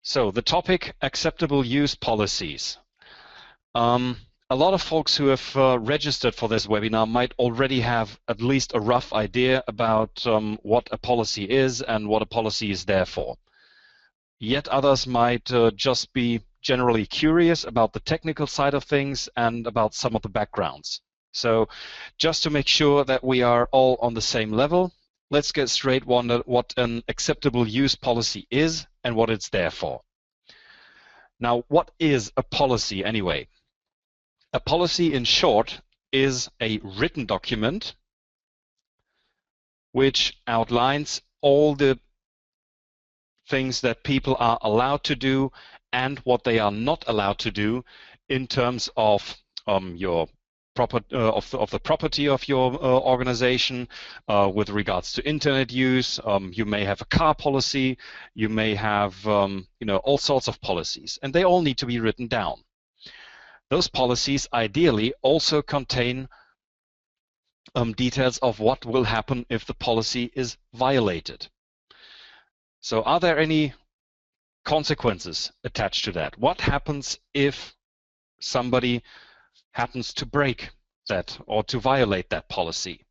So the topic, acceptable use policies. A lot of folks who have registered for this webinar might already have at least a rough idea about what a policy is and what a policy is there for. Yet others might just be generally curious about the technical side of things and about some of the backgrounds. So just to make sure that we are all on the same level, let's get straight on what an acceptable use policy is and what it's there for. Now, what is a policy anyway? A policy, in short, is a written document which outlines all the things that people are allowed to do and what they are not allowed to do in terms of your the property of your organization, with regards to internet use. You may have a car policy, you may have all sorts of policies, and they all need to be written down. Those policies ideally also contain details of what will happen if the policy is violated. So are there any consequences attached to that? What happens if somebody happens to break that or to violate that policy?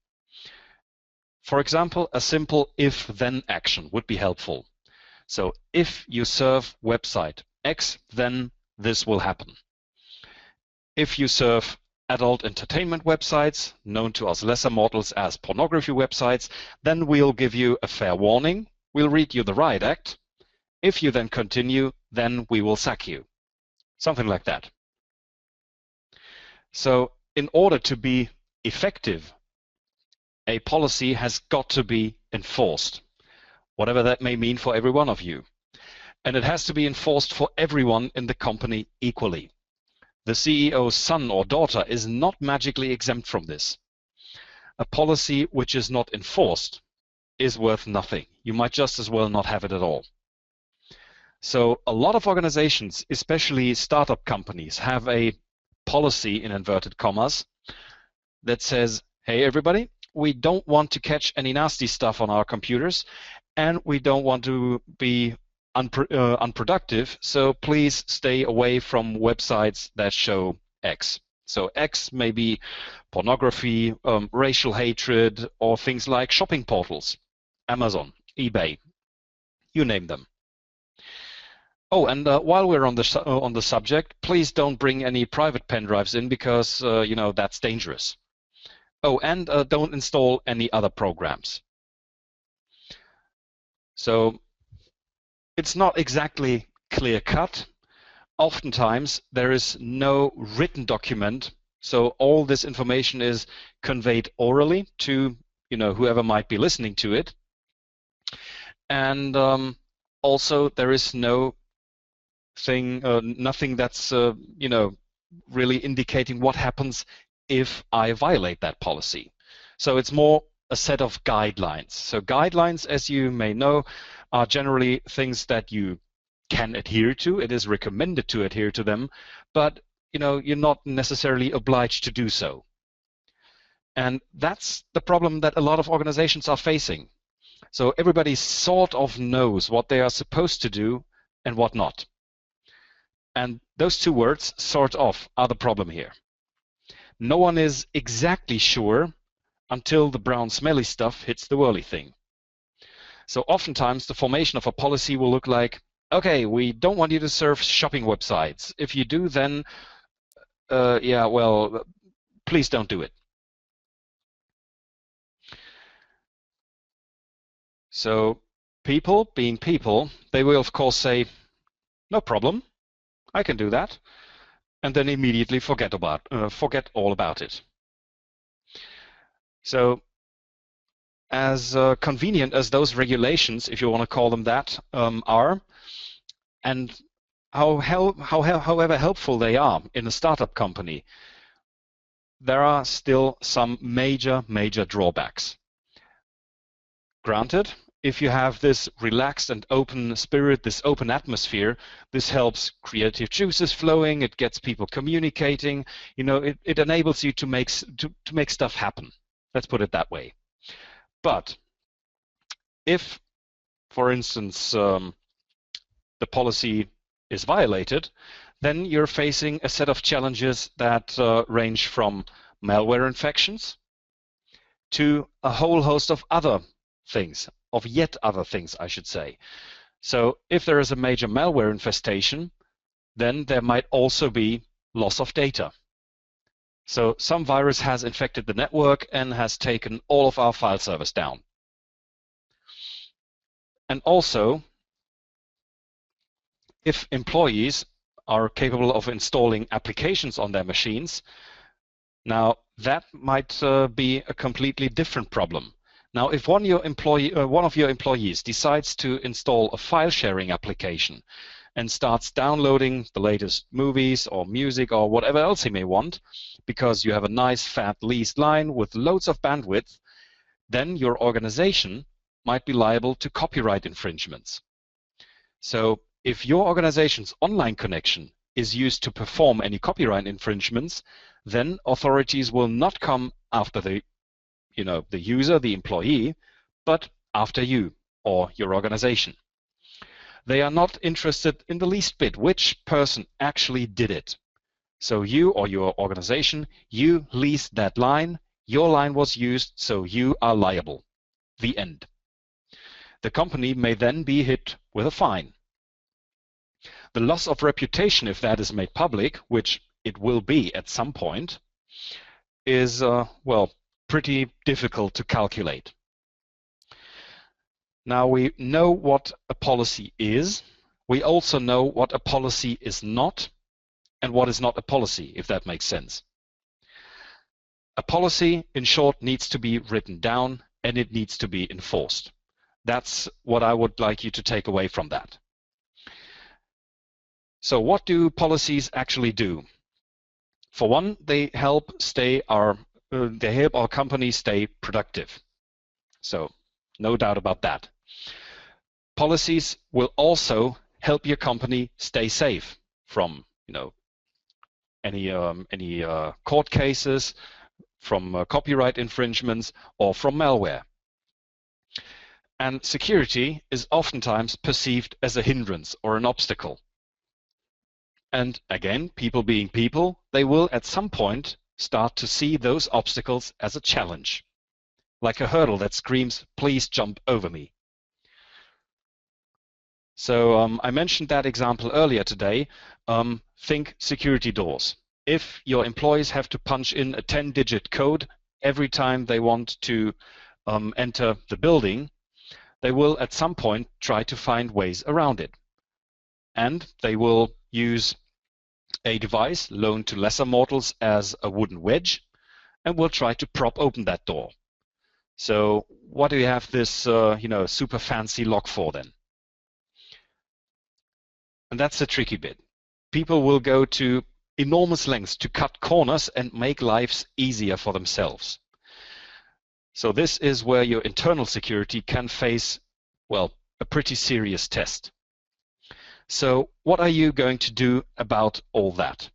For example, a simple if-then action would be helpful. So if you serve website X, then this will happen. If you serve adult entertainment websites, known to us lesser mortals as pornography websites, then we'll give you a fair warning. We'll read you the riot act. If you then continue, then we will sack you. Something like that. So in order to be effective, a policy has got to be enforced, whatever that may mean for every one of you. And it has to be enforced for everyone in the company equally. The CEO's son or daughter is not magically exempt from this. A policy which is not enforced is worth nothing. You might just as well not have it at all. So a lot of organizations, especially startup companies, have a policy, in inverted commas, that says, hey everybody, we don't want to catch any nasty stuff on our computers, and we don't want to be unproductive, so please stay away from websites that show X. So X may be pornography, racial hatred, or things like shopping portals, Amazon, eBay, you name them. Oh, and while we're on the subject, please don't bring any private pen drives in, because that's dangerous. Oh, and don't install any other programs. So it's not exactly clear-cut. Oftentimes there is no written document, so all this information is conveyed orally to whoever might be listening to it. And also there is nothing that's really indicating what happens if I violate that policy. So it's more a set of guidelines. So guidelines, as you may know, are generally things that you can adhere to. It is recommended to adhere to them, but you're not necessarily obliged to do so. And that's the problem that a lot of organizations are facing. So everybody sort of knows what they are supposed to do and what not. And those two words, sort of, are the problem here. No one is exactly sure until the brown smelly stuff hits the whirly thing. So oftentimes the formation of a policy will look like, okay, we don't want you to serve shopping websites. If you do, then yeah, well, please don't do it. So people, being people, they will of course say, no problem, I can do that, and then immediately forget all about it. So as convenient as those regulations, if you want to call them that, are, and however helpful they are in a startup company, there are still some major drawbacks. Granted, if you have this relaxed and open spirit, this open atmosphere, this helps creative juices flowing, it gets people communicating, it enables you to make stuff happen. Let's put it that way. But if, for instance, the policy is violated, then you're facing a set of challenges that range from malware infections to a whole host of other things, of yet other things, I should say. So if there is a major malware infestation, then there might also be loss of data. So some virus has infected the network and has taken all of our file servers down. And also, if employees are capable of installing applications on their machines, now that might be a completely different problem. Now, if one of your employees decides to install a file sharing application and starts downloading the latest movies or music or whatever else he may want, because you have a nice fat leased line with loads of bandwidth, then your organization might be liable to copyright infringements. So if your organization's online connection is used to perform any copyright infringements, then authorities will not come after the user, the employee, but after you or your organization. They are not interested in the least bit which person actually did it. So you or your organization, you leased that line, your line was used, so you are liable. The end. The company may then be hit with a fine. The loss of reputation, if that is made public, which it will be at some point, is, well, pretty difficult to calculate. Now we know what a policy is. We also know what a policy is not and what is not a policy, if that makes sense. A policy, in short, needs to be written down and it needs to be enforced. That's what I would like you to take away from that. So what do policies actually do? For one, they help our company stay productive. So no doubt about that. Policies will also help your company stay safe from, any court cases, from copyright infringements, or from malware. And security is oftentimes perceived as a hindrance or an obstacle. And again, people being people, they will at some point start to see those obstacles as a challenge, like a hurdle that screams, "Please jump over me." So I mentioned that example earlier today. Think security doors. If your employees have to punch in a 10-digit code every time they want to enter the building, they will at some point try to find ways around it. And they will use a device known to lesser mortals as a wooden wedge and will try to prop open that door. So what do you have this super fancy lock for then? And that's the tricky bit. People will go to enormous lengths to cut corners and make lives easier for themselves. So this is where your internal security can face, well, a pretty serious test. So what are you going to do about all that?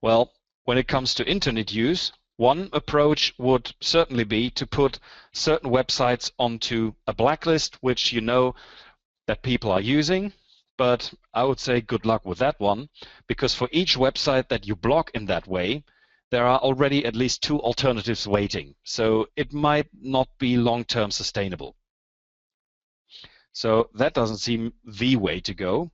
Well, when it comes to internet use, one approach would certainly be to put certain websites onto a blacklist, which you know that people are using, but I would say good luck with that one, because for each website that you block in that way, there are already at least 2 alternatives waiting. So it might not be long-term sustainable. So that doesn't seem the way to go.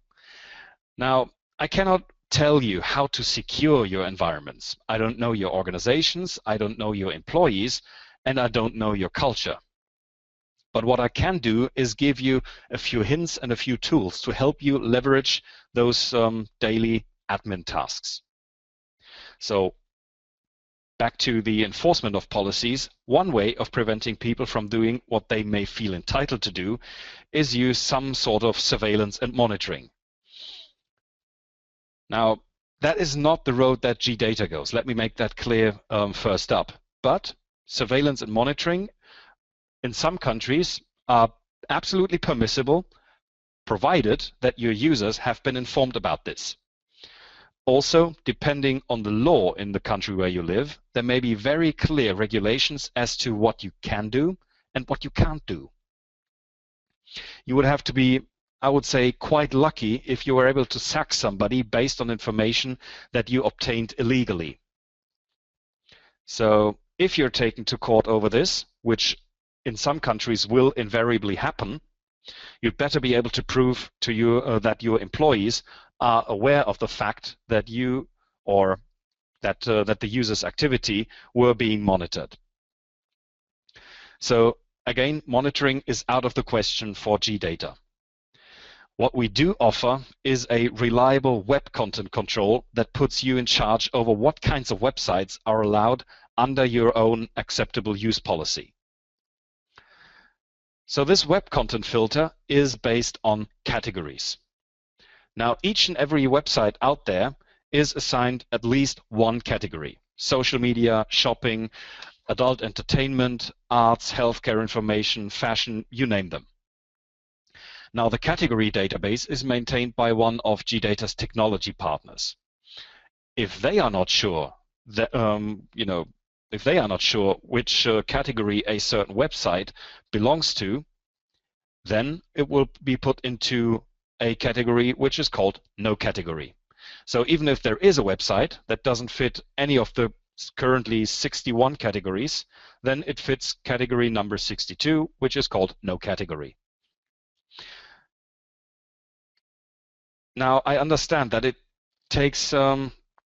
Now, I cannot tell you how to secure your environments. I don't know your organizations, I don't know your employees, and I don't know your culture. But what I can do is give you a few hints and a few tools to help you leverage those daily admin tasks. So back to the enforcement of policies, one way of preventing people from doing what they may feel entitled to do is use some sort of surveillance and monitoring. Now, that is not the road that GData goes. Let me make that clear first up. But surveillance and monitoring in some countries are absolutely permissible, provided that your users have been informed about this. Also, depending on the law in the country where you live, there may be very clear regulations as to what you can do and what you can't do. you would have to be, I would say, quite lucky if you were able to sack somebody based on information that you obtained illegally. So if you're taken to court over this, which in some countries will invariably happen, you'd better be able to prove to you that your employees are aware of the fact that you or that the user's activity were being monitored. So again, monitoring is out of the question for GData. What we do offer is a reliable web content control that puts you in charge over what kinds of websites are allowed under your own acceptable use policy. So this web content filter is based on categories. Now, each and every website out there is assigned at least one category: social media, shopping, adult entertainment, arts, healthcare information, fashion, you name them. Now, the category database is maintained by one of GData's technology partners. If they are not sure that, if they are not sure which category a certain website belongs to, then it will be put into a category which is called no category. So even if there is a website that doesn't fit any of the currently 61 categories, then it fits category number 62, which is called no category. Now, I understand that it takes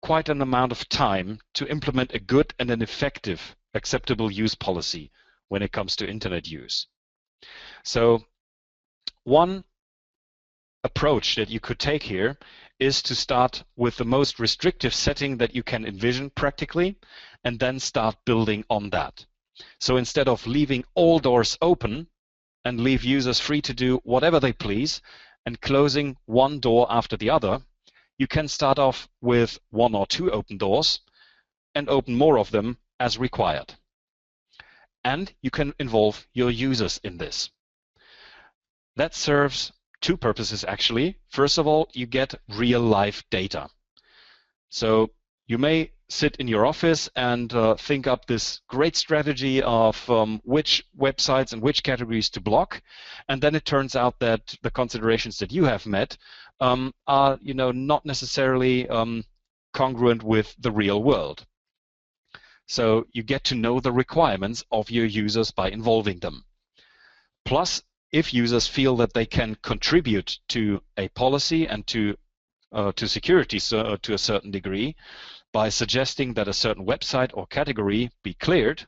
quite an amount of time to implement a good and an effective acceptable use policy when it comes to internet use. So one approach that you could take here is to start with the most restrictive setting that you can envision practically, and then start building on that. So instead of leaving all doors open and leave users free to do whatever they please and closing one door after the other, you can start off with 1 or 2 open doors and open more of them as required. And you can involve your users in this. That serves 2 purposes actually. First of all, you get real life data. So you may sit in your office and think up this great strategy of which websites and which categories to block, and then it turns out that the considerations that you have met are not necessarily congruent with the real world. So you get to know the requirements of your users by involving them. Plus, if users feel that they can contribute to a policy and to security to a certain degree by suggesting that a certain website or category be cleared,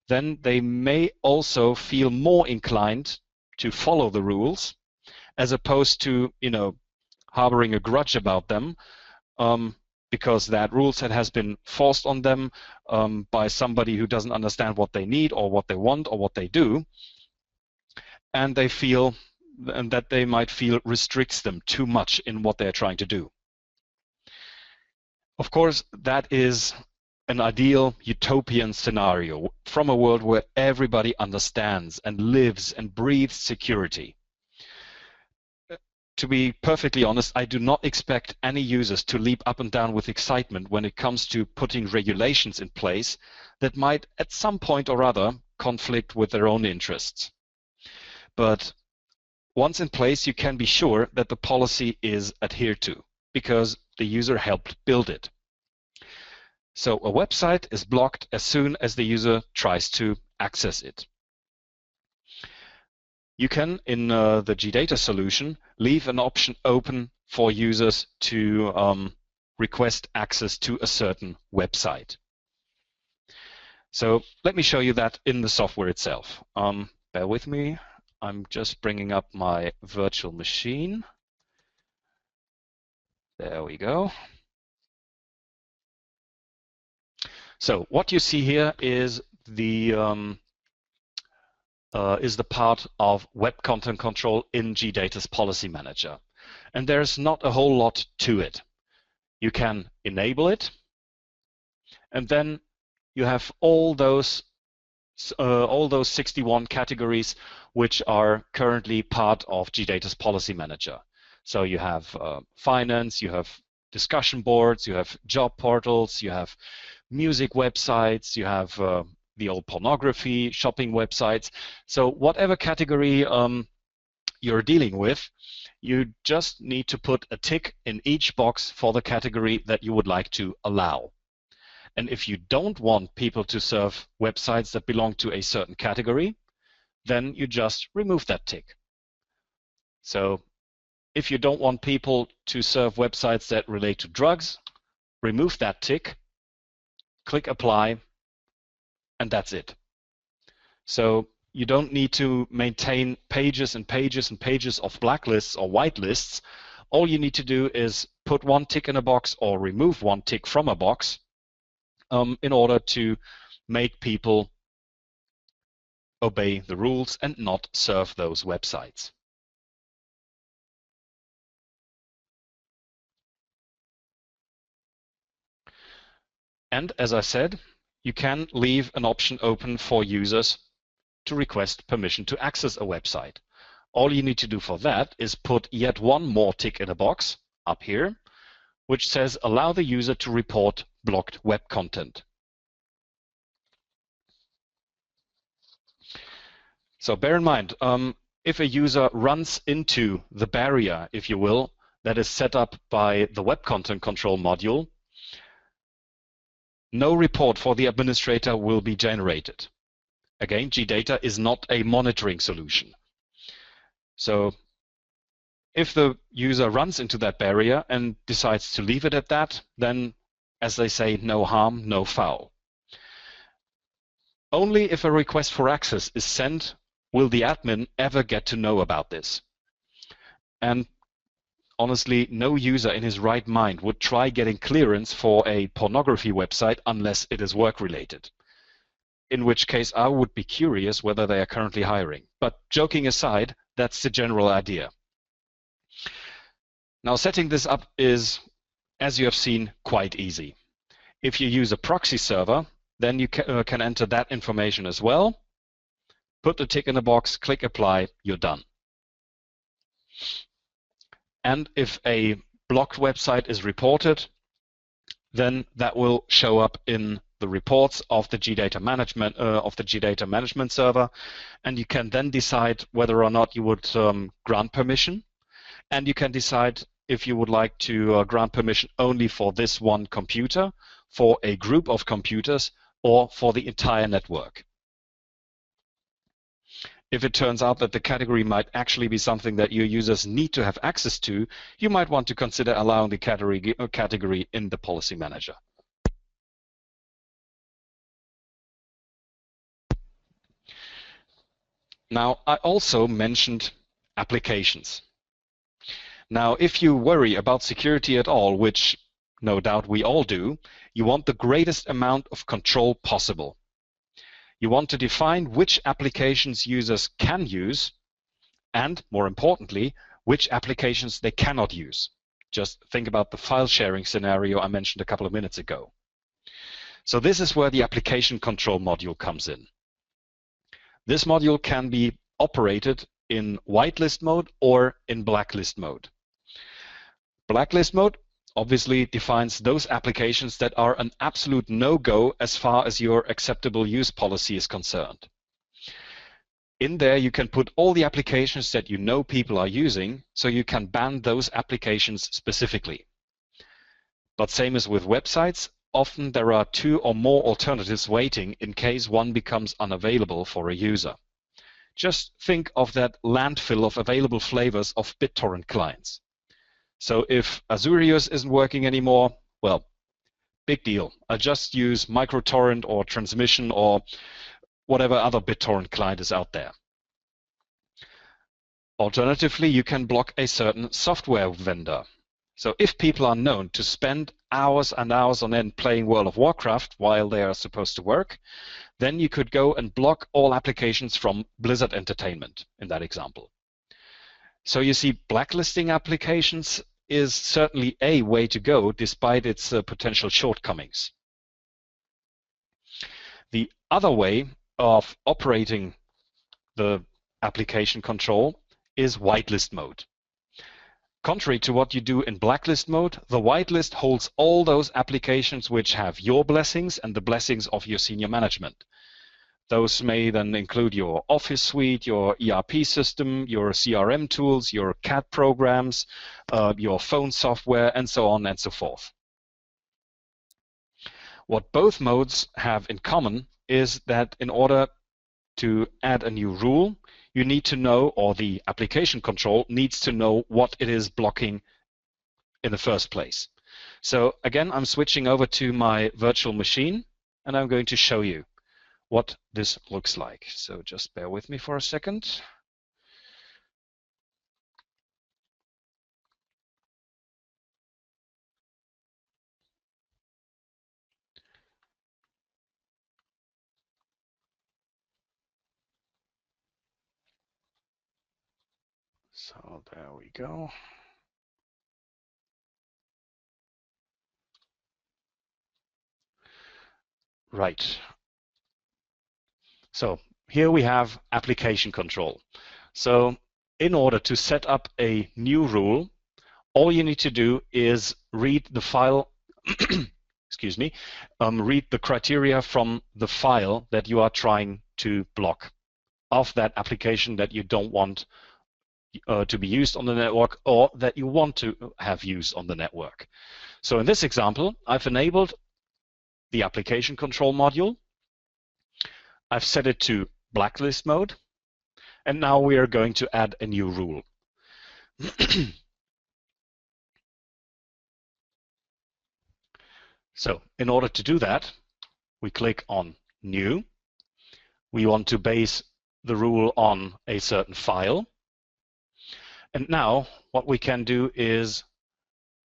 then they may also feel more inclined to follow the rules, as opposed to harboring a grudge about them because that rule set has been forced on them by somebody who doesn't understand what they need or what they want or what they do, and they feel that they might feel restricts them too much in what they're trying to do. Of course, that is an ideal utopian scenario from a world where everybody understands and lives and breathes security. To be perfectly honest, I do not expect any users to leap up and down with excitement when it comes to putting regulations in place that might at some point or other conflict with their own interests. But once in place, you can be sure that the policy is adhered to because the user helped build it. So a website is blocked as soon as the user tries to access it. You can, in the GData solution, leave an option open for users to request access to a certain website. So let me show you that in the software itself. Bear with me. I'm just bringing up my virtual machine. There we go. So what you see here is the part of web content control in GData's Policy Manager. And there's not a whole lot to it. You can enable it, and then you have all those 61 categories which are currently part of GData's Policy Manager. So you have finance, you have discussion boards, you have job portals, you have music websites, you have the old pornography, shopping websites. So whatever category you're dealing with, you just need to put a tick in each box for the category that you would like to allow. And if you don't want people to serve websites that belong to a certain category, then you just remove that tick. So if you don't want people to serve websites that relate to drugs, remove that tick, click apply, and that's it. So you don't need to maintain pages and pages and pages of blacklists or whitelists. All you need to do is put one tick in a box or remove one tick from a box in order to make people obey the rules and not serve those websites. And as I said, you can leave an option open for users to request permission to access a website. All you need to do for that is put yet one more tick in a box up here, which says allow the user to report blocked web content. So bear in mind, if a user runs into the barrier, if you will, that is set up by the Web Content Control module, no report for the administrator will be generated. Again, GData is not a monitoring solution. So if the user runs into that barrier and decides to leave it at that, then, as they say, no harm, no foul. Only if a request for access is sent will the admin ever get to know about this. And honestly, no user in his right mind would try getting clearance for a pornography website unless it is work-related. In which case, I would be curious whether they are currently hiring. But joking aside, that's the general idea. Now, setting this up is, as you have seen, quite easy. If you use a proxy server, then you can enter that information as well. Put the tick in the box, click apply, you're done. And if a blocked website is reported, then that will show up in the reports of the GData management server, and you can then decide whether or not you would grant permission, and you can decide if you would like to grant permission only for this one computer, for a group of computers, or for the entire network. If it turns out that the category might actually be something that your users need to have access to, you might want to consider allowing the category in the policy manager. Now, I also mentioned applications. Now, if you worry about security at all, which no doubt we all do, you want the greatest amount of control possible. You want to define which applications users can use and, more importantly, which applications they cannot use. Just think about the file sharing scenario I mentioned a couple of minutes ago. So this is where the application control module comes in. This module can be operated in whitelist mode or in blacklist mode. Blacklist mode obviously defines those applications that are an absolute no-go as far as your acceptable use policy is concerned. In there, you can put all the applications that you know people are using, so you can ban those applications specifically. But same as with websites, often there are 2 or more alternatives waiting in case one becomes unavailable for a user. Just think of that landfill of available flavors of BitTorrent clients. So if Azurius isn't working anymore, well, big deal. I'll just use MicroTorrent or Transmission or whatever other BitTorrent client is out there. Alternatively, you can block a certain software vendor. So if people are known to spend hours and hours on end playing World of Warcraft while they are supposed to work, then you could go and block all applications from Blizzard Entertainment in that example. So you see, blacklisting applications is certainly a way to go despite its potential shortcomings. The other way of operating the application control is whitelist mode. Contrary to what you do in blacklist mode, the whitelist holds all those applications which have your blessings and the blessings of your senior management. Those may then include your Office suite, your ERP system, your CRM tools, your CAD programs, your phone software, and so on and so forth. What both modes have in common is that in order to add a new rule, you need to know, or the application control needs to know what it is blocking in the first place. So again, I'm switching over to my virtual machine, and I'm going to show you what this looks like. So just bear with me for a second. So there we go. Right. So here we have application control. So in order to set up a new rule, all you need to do is read the file, excuse me, read the criteria from the file that you are trying to block of that application that you don't want to be used on the network, or that you want to have used on the network. So in this example, I've enabled the application control module. I've set it to blacklist mode, and now we are going to add a new rule. So in order to do that, we click on New. We want to base the rule on a certain file. And now what we can do is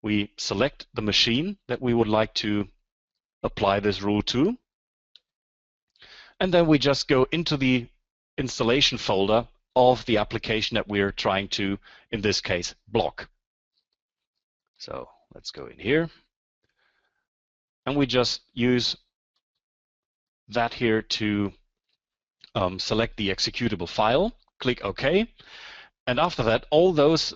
we select the machine that we would like to apply this rule to. And then we just go into the installation folder of the application that we're trying to, in this case, block. So let's go in here. And we just use that here to select the executable file, click OK. And after that, all those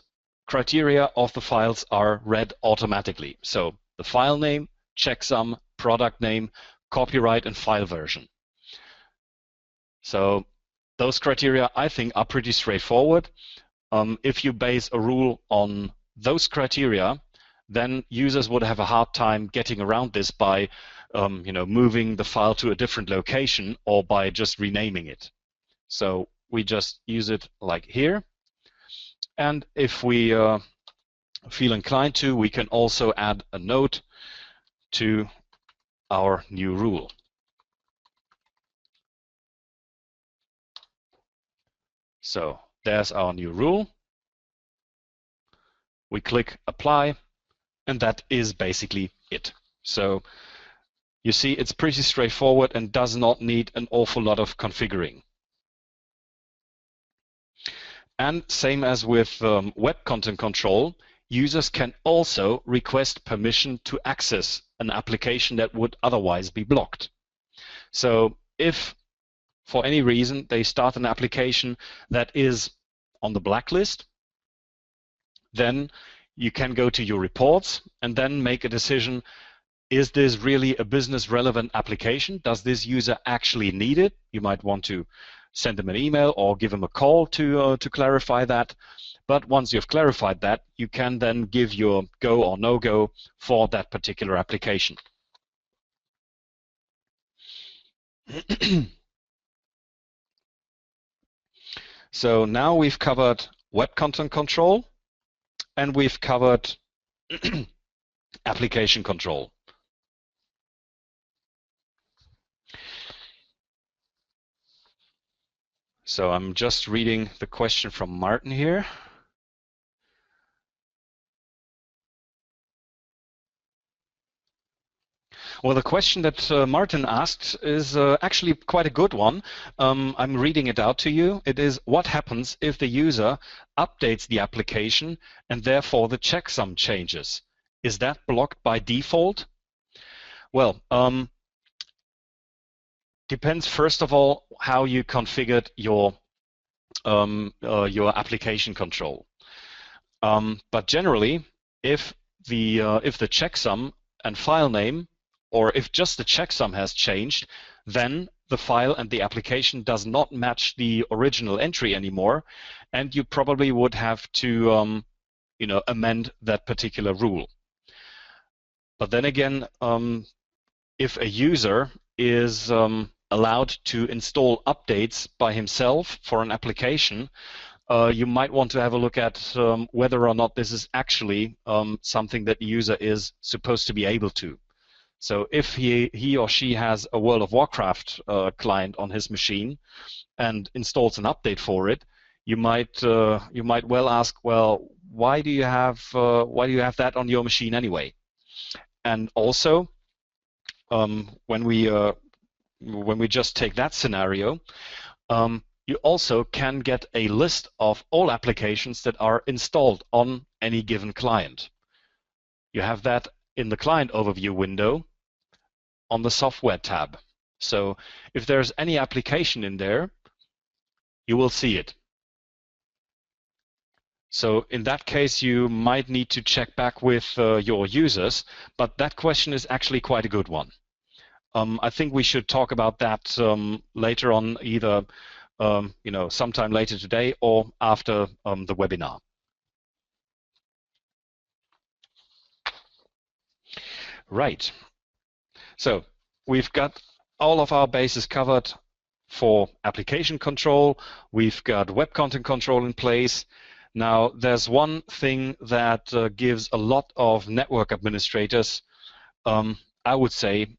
criteria of the files are read automatically. So the file name, checksum, product name, copyright, and file version. So those criteria, I think, are pretty straightforward. If you base a rule on those criteria, then users would have a hard time getting around this by moving the file to a different location or by just renaming it. So we just use it like here. And if we feel inclined to, we can also add a note to our new rule. So there's our new rule. We click Apply, and that is basically it. So you see, it's pretty straightforward and does not need an awful lot of configuring. And same as with web content control, users can also request permission to access an application that would otherwise be blocked. So if for any reason they start an application that is on the blacklist, then you can go to your reports and then make a decision. Is this really a business relevant application? Does this user actually need it? You might want to send them an email or give them a call to clarify that. But once you've clarified that, you can then give your go or no go for that particular application. So now we've covered web content control and we've covered application control. So I'm just reading the question from Martin here. Well, the question that Martin asked is actually quite a good one. I'm reading it out to you. It is, what happens if the user updates the application and therefore the checksum changes? Is that blocked by default? Well, depends first of all how you configured your application control. But generally, if the checksum and file name, or if just the checksum has changed, then the file and the application does not match the original entry anymore, and you probably would have to amend that particular rule. But then again, if a user is allowed to install updates by himself for an application, you might want to have a look at whether or not this is actually something that the user is supposed to be able to. So if he or she has a World of Warcraft client on his machine and installs an update for it, you might well ask, well, why do you have that on your machine anyway? And also, when we just take that scenario, you also can get a list of all applications that are installed on any given client. You have that in the client overview window on the software tab. So if there's any application in there, you will see it. So in that case, you might need to check back with your users, but that question is actually quite a good one. I think we should talk about that later on, either sometime later today or after the webinar. Right. So we've got all of our bases covered for application control. We've got web content control in place. Now, there's one thing that gives a lot of network administrators, I would say,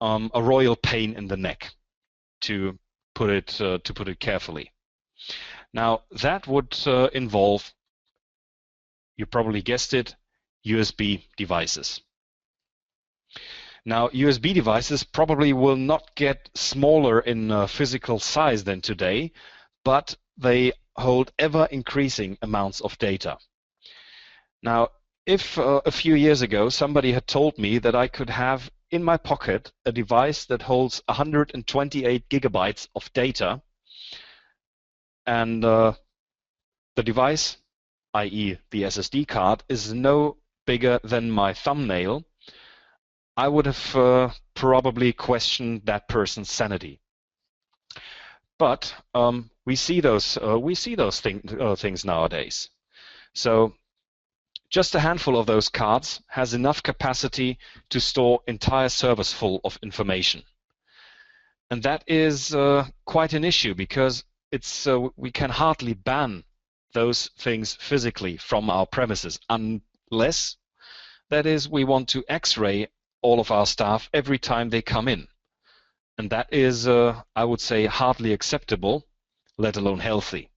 a royal pain in the neck, to put it carefully. Now, that would involve, you probably guessed it, USB devices. Now, USB devices probably will not get smaller in physical size than today, but they hold ever-increasing amounts of data. Now, if a few years ago somebody had told me that I could have in my pocket a device that holds 128 gigabytes of data, and the device, i.e. the SSD card, is no bigger than my thumbnail, I would have probably questioned that person's sanity. But we see those things nowadays. So just a handful of those cards has enough capacity to store entire servers full of information, and that is quite an issue, because we can hardly ban those things physically from our premises, unless, that is, we want to X-ray all of our staff every time they come in. And that is, I would say, hardly acceptable, let alone healthy.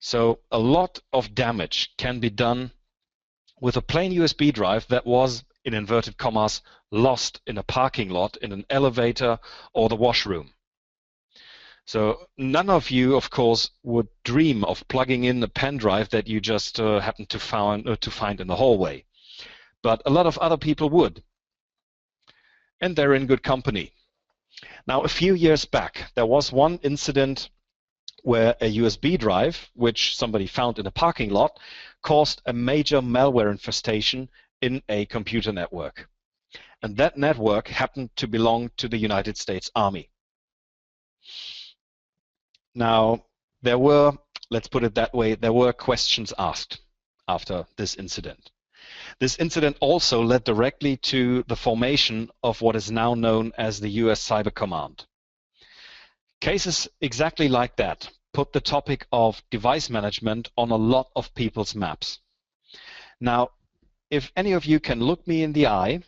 So a lot of damage can be done with a plain USB drive that was, in inverted commas, lost in a parking lot, in an elevator, or the washroom. So none of you, of course, would dream of plugging in a pen drive that you just happened to find in the hallway. But a lot of other people would. And they're in good company. Now, a few years back, there was one incident where a USB drive, which somebody found in a parking lot, caused a major malware infestation in a computer network. And that network happened to belong to the United States Army. Now, there were, let's put it that way, there were questions asked after this incident. This incident also led directly to the formation of what is now known as the US Cyber Command. Cases exactly like that put the topic of device management on a lot of people's maps. Now, if any of you can look me in the eye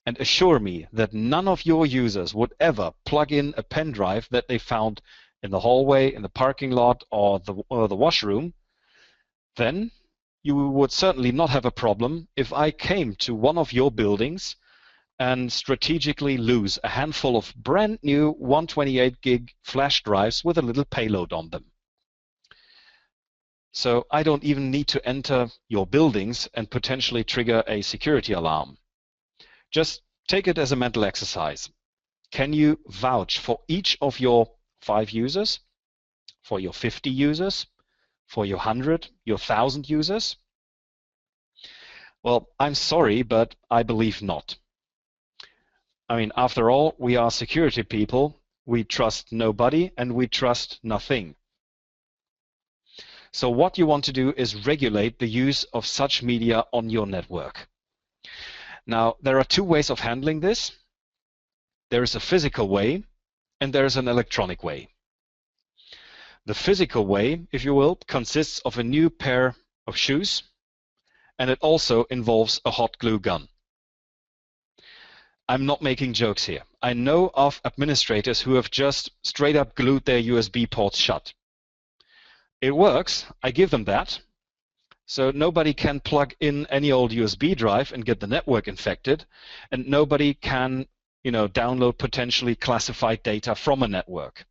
and assure me that none of your users would ever plug in a pen drive that they found in the hallway, in the parking lot, or the washroom, then you would certainly not have a problem if I came to one of your buildings and strategically lose a handful of brand new 128 gig flash drives with a little payload on them. So I don't even need to enter your buildings and potentially trigger a security alarm. Just take it as a mental exercise. Can you vouch for each of your 5 users, for your 50 users, for your 100, your 1,000 users? Well, I'm sorry, but I believe not. I mean, after all, we are security people. We trust nobody and we trust nothing. So what you want to do is regulate the use of such media on your network. Now, there are two ways of handling this. There is a physical way and there is an electronic way. The physical way, if you will, consists of a new pair of shoes, and it also involves a hot glue gun. I'm not making jokes here. I know of administrators who have just straight up glued their USB ports shut. It works, I give them that. So nobody can plug in any old USB drive and get the network infected, and nobody can, download potentially classified data from a network.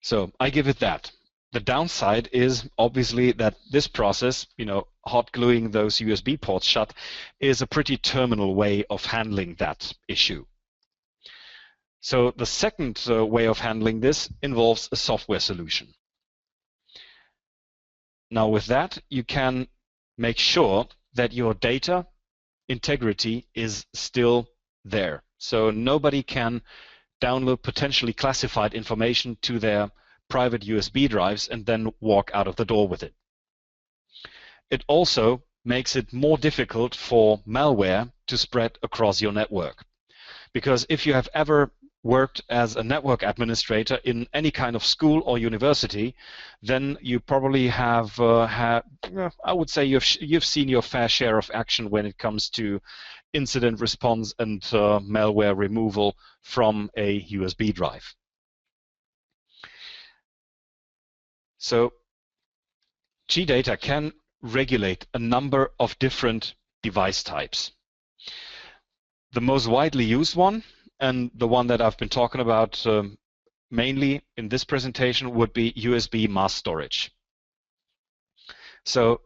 So I give it that. The downside is obviously that this process, hot gluing those USB ports shut, is a pretty terminal way of handling that issue. So the second way of handling this involves a software solution. Now with that, you can make sure that your data integrity is still there. So nobody can download potentially classified information to their private USB drives and then walk out of the door with it. It also makes it more difficult for malware to spread across your network. Because if you have ever worked as a network administrator in any kind of school or university, then you probably have I would say you've seen your fair share of action when it comes to incident response and malware removal from a USB drive. So GData can regulate a number of different device types. The most widely used one, and the one that I've been talking about mainly in this presentation, would be USB mass storage. So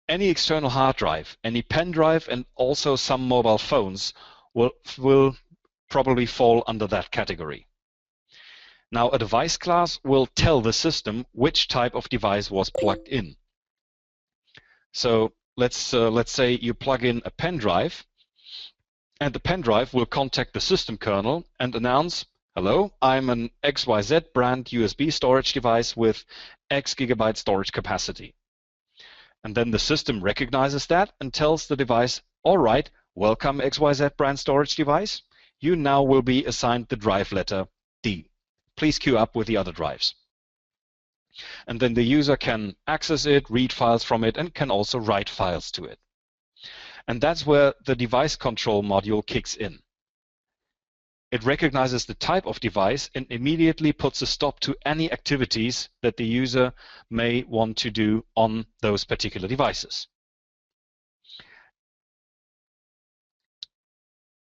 any external hard drive, any pen drive, and also some mobile phones will probably fall under that category. Now, a device class will tell the system which type of device was plugged in. So let's say you plug in a pen drive, and the pen drive will contact the system kernel and announce, hello, I'm an XYZ brand USB storage device with X gigabyte storage capacity. And then the system recognizes that and tells the device, all right, welcome XYZ brand storage device. You now will be assigned the drive letter D. Please queue up with the other drives. And then the user can access it, read files from it, and can also write files to it. And that's where the device control module kicks in. It recognizes the type of device and immediately puts a stop to any activities that the user may want to do on those particular devices.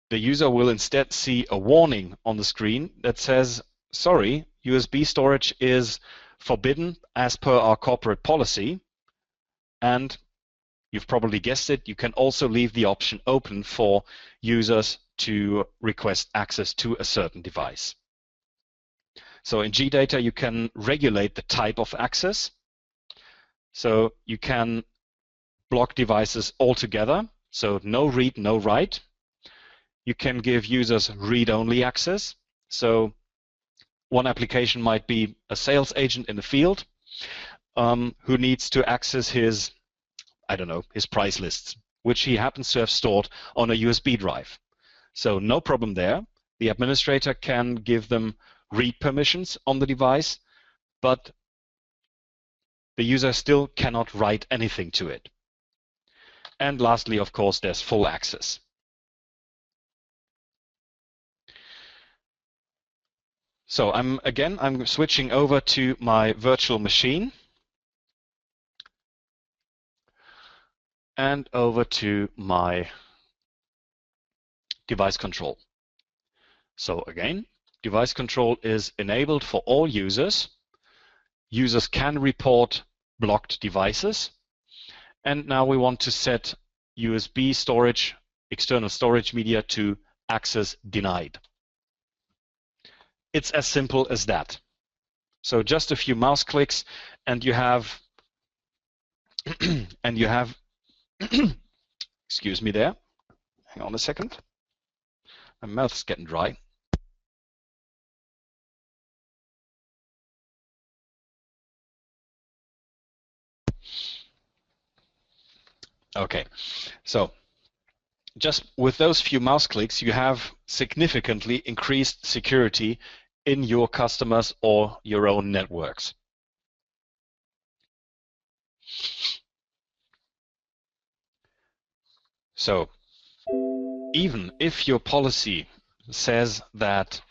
The user will instead see a warning on the screen that says, sorry, USB storage is forbidden as per our corporate policy, and you've probably guessed it, you can also leave the option open for users to request access to a certain device. So in GData, you can regulate the type of access. So you can block devices altogether, so no read, no write. You can give users read-only access. So one application might be a sales agent in the field who needs to access his, I don't know, his price lists, which he happens to have stored on a USB drive. So no problem there. The administrator can give them read permissions on the device, but the user still cannot write anything to it. And lastly, of course, there's full access. So I'm switching over to my virtual machine and over to my device control. So again, device control is enabled for all users. Users can report blocked devices. And now we want to set USB storage, external storage media to access denied. It's as simple as that. So just a few mouse clicks and you have excuse me there. Hang on a second. My mouth's getting dry. Okay, so just with those few mouse clicks, you have significantly increased security in your customers or your own networks. So even if your policy says that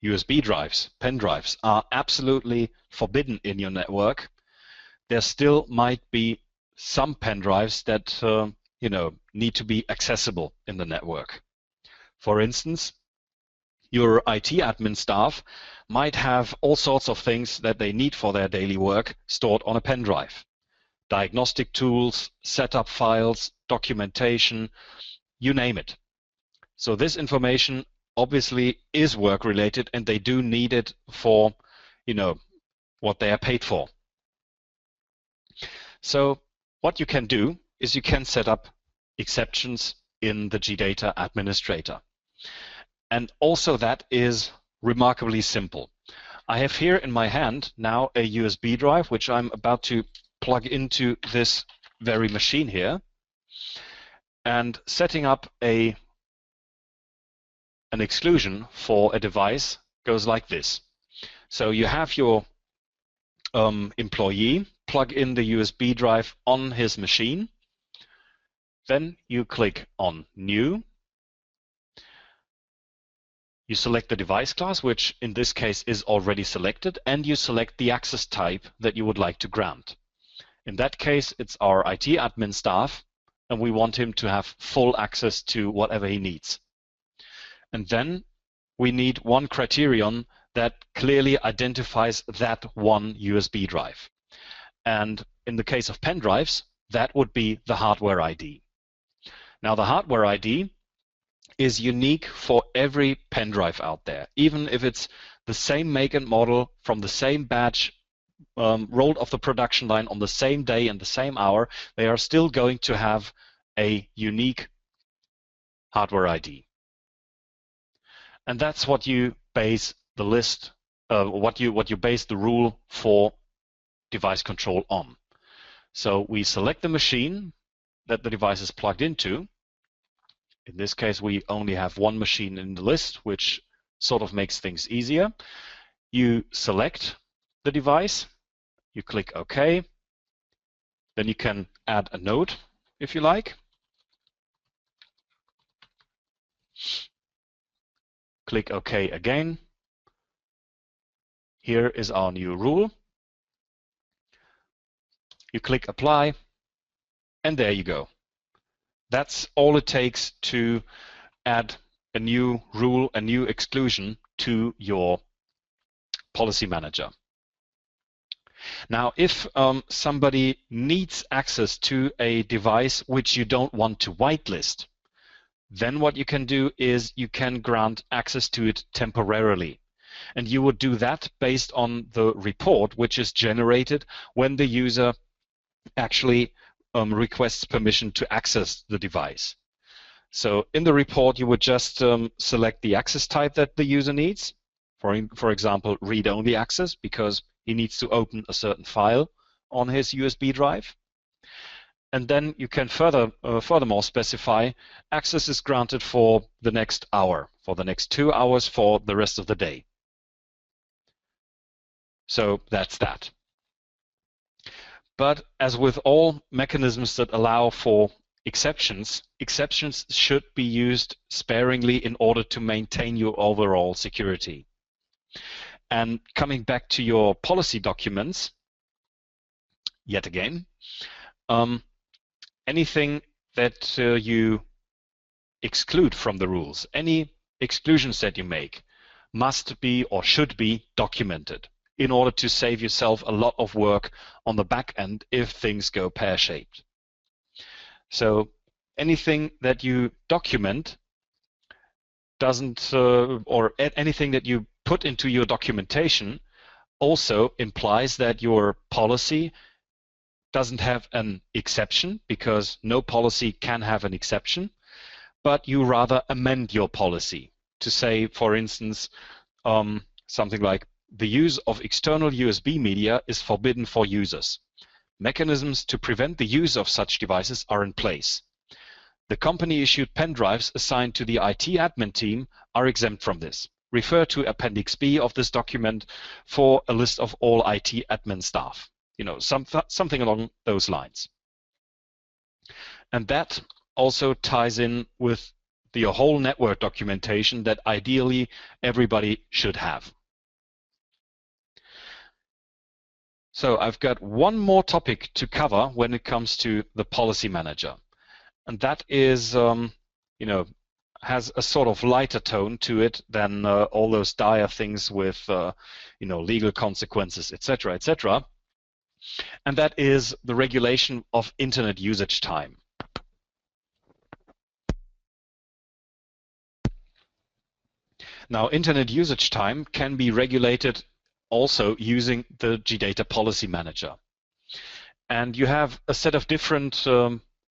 USB drives, pen drives, are absolutely forbidden in your network, there still might be some pen drives that need to be accessible in the network. For instance, your IT admin staff might have all sorts of things that they need for their daily work stored on a pen drive. Diagnostic tools, setup files, documentation, you name it. So this information obviously is work related, and they do need it for, what they are paid for. So what you can do is you can set up exceptions in the GData administrator. And also that is remarkably simple. I have here in my hand now a USB drive, which I'm about to plug into this very machine here. And setting up an exclusion for a device goes like this. So you have your employee plug in the USB drive on his machine. Then you click on New. You select the device class, which in this case is already selected, and you select the access type that you would like to grant. In that case, it's our IT admin staff, and we want him to have full access to whatever he needs. And then we need one criterion that clearly identifies that one USB drive. And in the case of pen drives, that would be the hardware ID. Now, the hardware ID is unique for every pen drive out there, even if it's the same make and model from the same batch, rolled off the production line on the same day and the same hour, they are still going to have a unique hardware ID. And that's what you base the list, what you base the rule for device control on. So we select the machine that the device is plugged into. In this case, we only have one machine in the list, which sort of makes things easier. You select the device, you click OK. Then you can add a node if you like. Click OK again. Here is our new rule. You click Apply, and there you go. That's all it takes to add a new rule, a new exclusion to your policy manager. Now, if somebody needs access to a device which you don't want to whitelist, then what you can do is you can grant access to it temporarily. And you would do that based on the report which is generated when the user actually requests permission to access the device. So in the report, you would just select the access type that the user needs. For example, read-only access, because he needs to open a certain file on his USB drive. And then you can furthermore specify access is granted for the next hour, for the next 2 hours, for the rest of the day. So that's that. But as with all mechanisms that allow for exceptions, exceptions should be used sparingly in order to maintain your overall security. And coming back to your policy documents, yet again, anything that you exclude from the rules, any exclusions that you make, must be or should be documented in order to save yourself a lot of work on the back end if things go pear-shaped. So anything that you document doesn't, or anything that you put into your documentation also implies that your policy doesn't have an exception, because no policy can have an exception, but you rather amend your policy to say, for instance, something like the use of external USB media is forbidden for users. Mechanisms to prevent the use of such devices are in place. The company-issued pen drives assigned to the IT admin team are exempt from this. Refer to Appendix B of this document for a list of all IT admin staff. Something along those lines. And that also ties in with the whole network documentation that ideally everybody should have. So I've got one more topic to cover when it comes to the policy manager. And that is, has a sort of lighter tone to it than all those dire things with, legal consequences, etc., etc. And that is the regulation of internet usage time. Now, internet usage time can be regulated also using the GData Policy Manager. And you have a set of different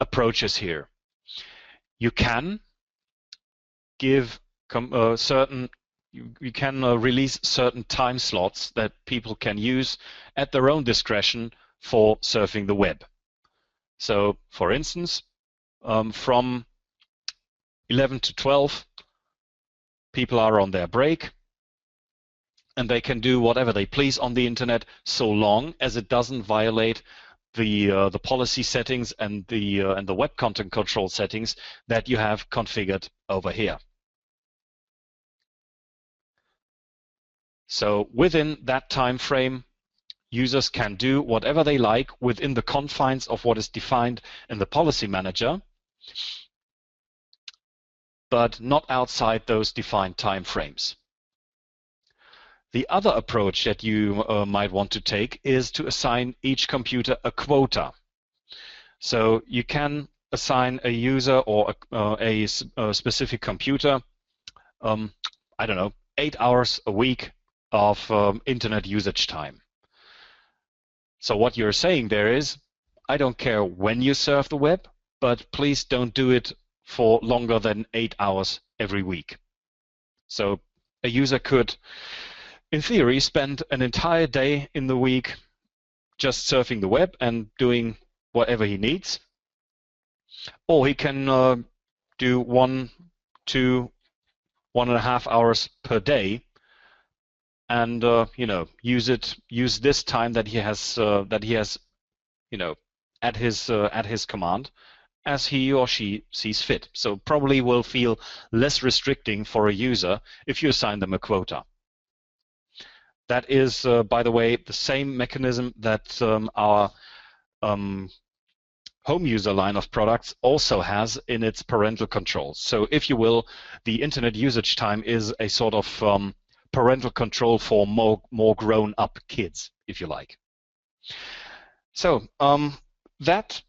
approaches here. You can give you can release certain time slots that people can use at their own discretion for surfing the web. So, for instance, from 11 to 12, people are on their break, and they can do whatever they please on the internet, so long as it doesn't violate the policy settings and the web content control settings that you have configured over here. So within that time frame, users can do whatever they like within the confines of what is defined in the policy manager, but not outside those defined time frames. The other approach that you might want to take is to assign each computer a quota. So you can assign a user or a specific computer, I don't know, 8 hours a week of internet usage time. So what you're saying there is, I don't care when you surf the web, but please don't do it for longer than 8 hours every week. So a user could, in theory, spend an entire day in the week just surfing the web and doing whatever he needs. Or he can do 1 to 1.5 hours per day, and use this time that he has at his command as he or she sees fit. So probably will feel less restricting for a user if you assign them a quota. That is, by the way, the same mechanism that our home user line of products also has in its parental controls. So if you will, the internet usage time is a sort of parental control for more grown-up kids, if you like. So that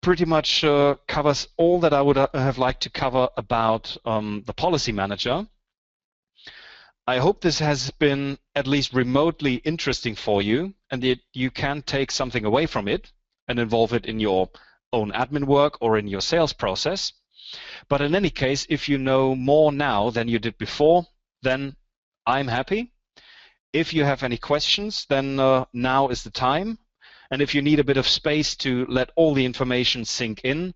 pretty much covers all that I would have liked to cover about the policy manager. I hope this has been at least remotely interesting for you, and that you can take something away from it and involve it in your own admin work or in your sales process. But in any case, if you know more now than you did before, then I'm happy. If you have any questions, then now is the time. And if you need a bit of space to let all the information sink in,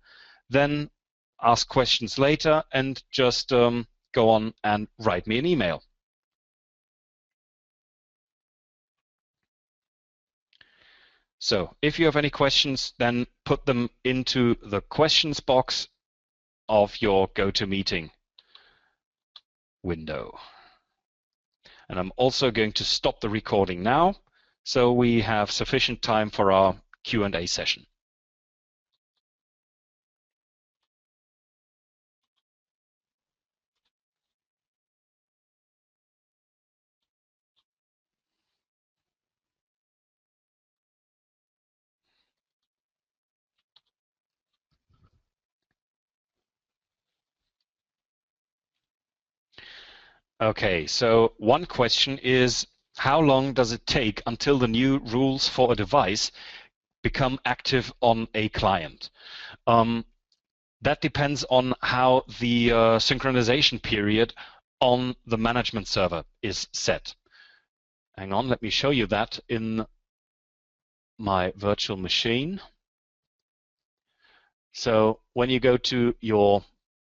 then ask questions later and just go on and write me an email. So if you have any questions, then put them into the questions box of your GoToMeeting window. And I'm also going to stop the recording now, so we have sufficient time for our Q&A session. Okay, so one question is, how long does it take until the new rules for a device become active on a client? that depends on how the synchronization period on the management server is set. Hang on, let me show you that in my virtual machine. So when you go to your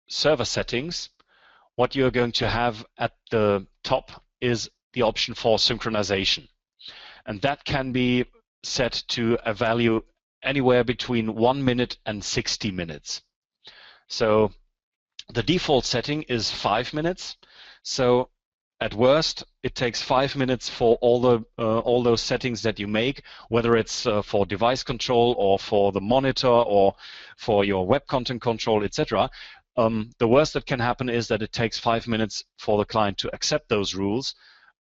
server settings, what you're going to have at the top is the option for synchronization. And that can be set to a value anywhere between 1 minute and 60 minutes. So the default setting is 5 minutes. So at worst, it takes 5 minutes for all those settings that you make, whether it's for device control or for the monitor or for your web content control, etc. The worst that can happen is that it takes 5 minutes for the client to accept those rules,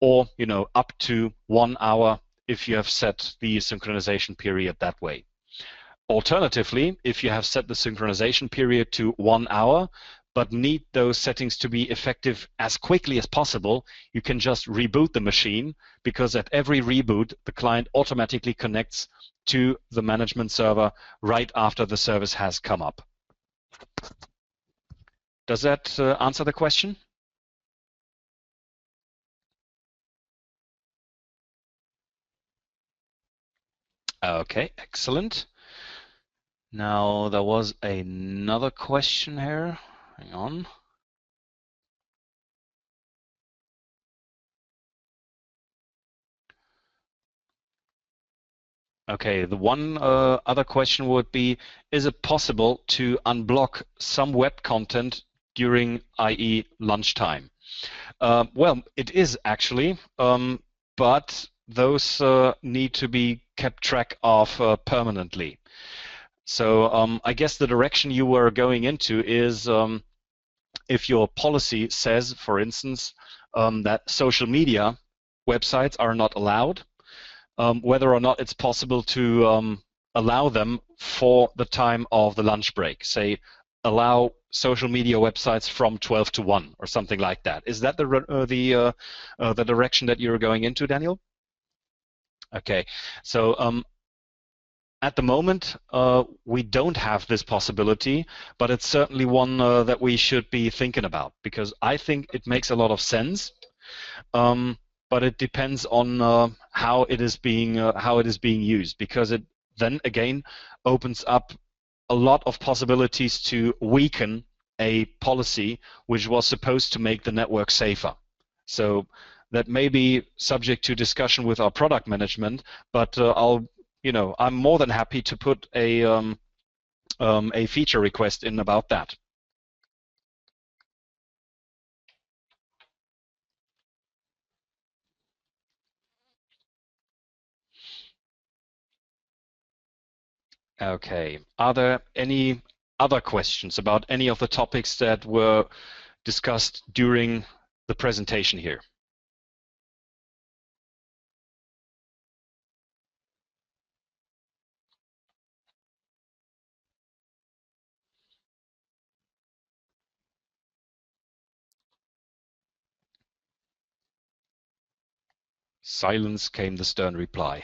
or up to 1 hour if you have set the synchronization period that way. Alternatively, if you have set the synchronization period to 1 hour, but need those settings to be effective as quickly as possible, you can just reboot the machine, because at every reboot, the client automatically connects to the management server right after the service has come up. Does that answer the question? Okay, excellent. Now, there was another question here. Hang on. Okay, the one other question would be, is it possible to unblock some web content during, i.e., lunchtime? Well, it is actually, but those need to be kept track of permanently. So I guess the direction you were going into is if your policy says, for instance, that social media websites are not allowed, whether or not it's possible to allow them for the time of the lunch break. Say, allow social media websites from 12 to 1 or something like that. Is that the direction that you're going into, Daniel? Okay, so at the moment, we don't have this possibility, but it's certainly one that we should be thinking about, because I think it makes a lot of sense. But it depends on how it is being used, because it then again opens up a lot of possibilities to weaken a policy which was supposed to make the network safer. So that may be subject to discussion with our product management, but I'm more than happy to put a feature request in about that. Okay. Are there any other questions about any of the topics that were discussed during the presentation here? Silence came the stern reply.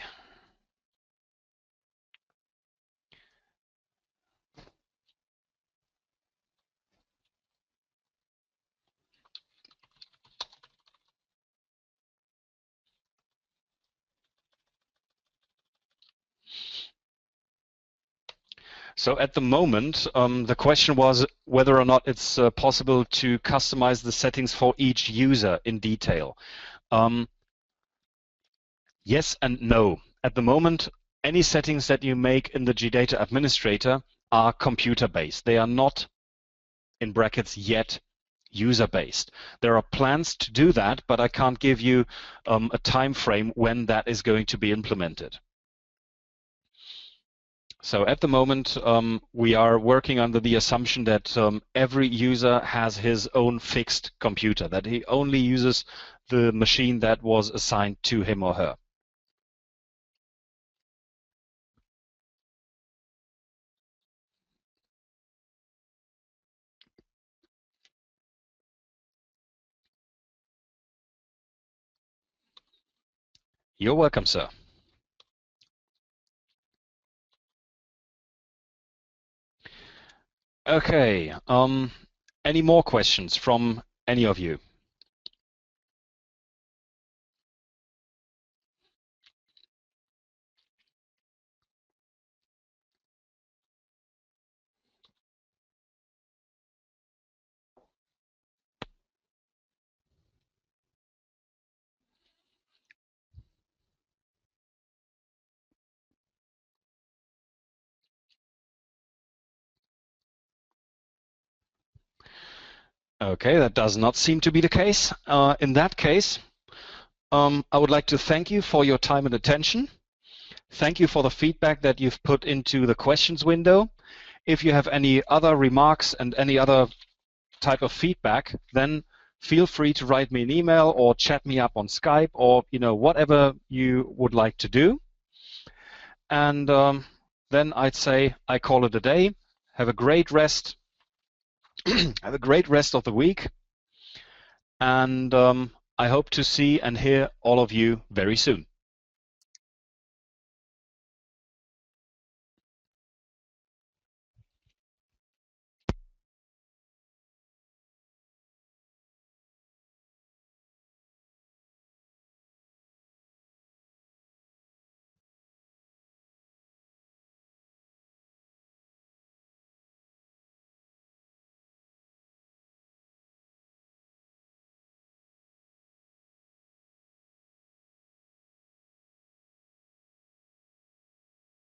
So at the moment, the question was whether or not it's possible to customize the settings for each user in detail. Yes and no. At the moment, any settings that you make in the GData administrator are computer-based. They are not, in brackets, yet user-based. There are plans to do that, but I can't give you a time frame when that is going to be implemented. So at the moment, we are working under the assumption that every user has his own fixed computer, that he only uses the machine that was assigned to him or her. You're welcome, sir. Okay. Any more questions from any of you? Okay, that does not seem to be the case. In that case, I would like to thank you for your time and attention. Thank you for the feedback that you've put into the questions window. If you have any other remarks and any other type of feedback, then feel free to write me an email or chat me up on Skype or whatever you would like to do. And then I'd say I call it a day. Have a great rest. Have a great rest of the week. And I hope to see and hear all of you very soon.